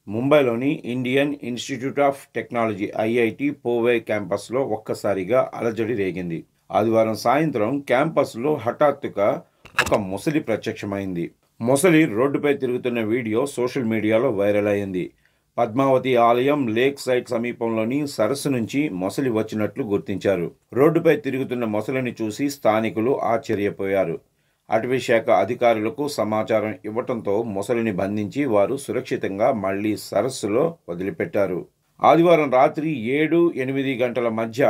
ముంబైలోని Indian institute of technology IIT Powai క్యాంపస్లో ఒక్కసారిగా అలజడి రేగింది. ఆదివారం సాయంత్రం క్యాంపస్లో హఠాత్తుగా ఒక మొసలి ప్రత్యక్షమైంది. మొసలి రోడ్డుపై తిరుగుతున్న వీడియో సోషల్ మీడియాలో వైరల్ అయింది. పద్మావతి ఆలయం లేక్ సైడ్ సమీపంలోని సరస్సు నుంచి మొసలి వచ్చినట్లు గుర్తించారు. రోడ్డుపై తిరుగుతున్న మొసలిని చూసి స్థానికులు ఆశ్చర్యపోయారు. అటవీ శాఖ అధికారులకు సమాచారం ఇవ్వడంతో మొసలిని బంధించి వారు సురక్షితంగా మళ్లీ సరస్సులో వదిలిపెట్టారు. ఆదివారం రాత్రి 7-8 గంటల మధ్య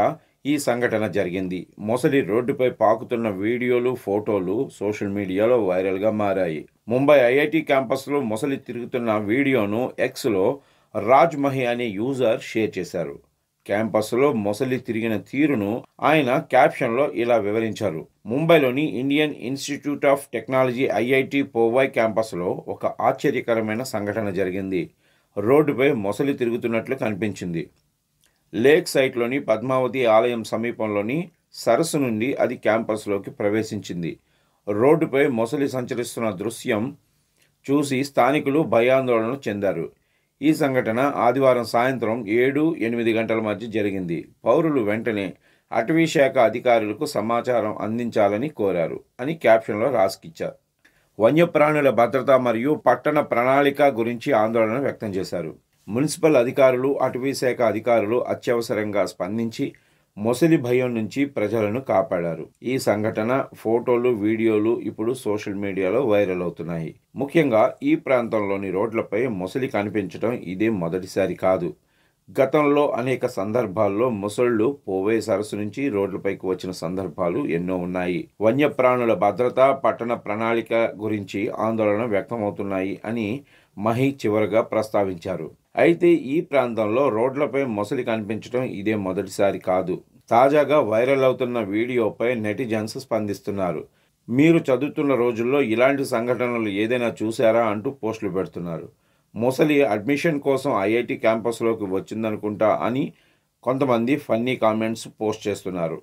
ఈ సంఘటన జరిగింది. మొసలి రోడ్డుపై పాకుతున్న వీడియోలు, ఫోటోలు సోషల్ మీడియాలో వైరల్గా మారాయి. ముంబై ఐఐటి క్యాంపస్లో మొసలి తిరుగుతున్న వీడియోను ఎక్స్లో రాజ్ మహి అనే యూజర్ షేర్ చేశారు. క్యాంపస్లో మొసలి తిరిగిన తీరును ఆయన క్యాప్షన్లో ఇలా వివరించారు. ముంబైలోని Indian institute of technology IIT Powai క్యాంపస్లో ఒక ఆశ్చర్యకరమైన సంఘటన జరిగింది. రోడ్డుపై మొసలి తిరుగుతున్నట్లు కనిపించింది. లేక్ సైట్లోని పద్మావతి ఆలయం సమీపంలోని సరస్సు నుండి అది క్యాంపస్లోకి ప్రవేశించింది. రోడ్డుపై మొసలి సంచరిస్తున్న దృశ్యం చూసి స్థానికులు భయాందోళన చెందారు. ఈ సంఘటన ఆదివారం సాయంత్రం 7-8 గంటల మధ్య జరిగింది. పౌరులు వెంటనే అటవీ శాఖ అధికారులకు సమాచారం అందించాలని కోరారు అని క్యాప్షన్లో రాసుకిచ్చారు. వన్యప్రాణుల భద్రత మరియు పట్టణ ప్రణాళిక గురించి ఆందోళన వ్యక్తం చేశారు. మున్సిపల్ అధికారులు, అటవీ శాఖ అధికారులు అత్యవసరంగా స్పందించి మొసలి భయం నుంచి ప్రజలను కాపాడారు. ఈ సంఘటన ఫోటోలు, వీడియోలు ఇప్పుడు సోషల్ మీడియాలో వైరల్ అవుతున్నాయి. ముఖ్యంగా ఈ ప్రాంతంలోని రోడ్లపై మొసలి కనిపించడం ఇదే మొదటిసారి కాదు. గతంలో అనేక సందర్భాల్లో మొసళ్ళు పోవే సరస్సు నుంచి రోడ్లపైకి వచ్చిన సందర్భాలు ఎన్నో ఉన్నాయి. వన్యప్రాణుల భద్రత, పట్టణ ప్రణాళిక గురించి ఆందోళన వ్యక్తమవుతున్నాయి అని మహి చివరగా ప్రస్తావించారు. అయితే ఈ ప్రాంతంలో రోడ్లపై మొసలి కనిపించడం ఇదే మొదటిసారి కాదు. తాజాగా వైరల్ అవుతున్న వీడియోపై నెటిజన్స్ స్పందిస్తున్నారు. మీరు చదువుతున్న రోజుల్లో ఇలాంటి సంఘటనలు ఏదైనా చూశారా అంటూ పోస్టులు పెడుతున్నారు. మొసలి అడ్మిషన్ కోసం ఐఐటి క్యాంపస్లోకి వచ్చిందనుకుంటా అని కొంతమంది ఫన్నీ కామెంట్స్ పోస్ట్ చేస్తున్నారు.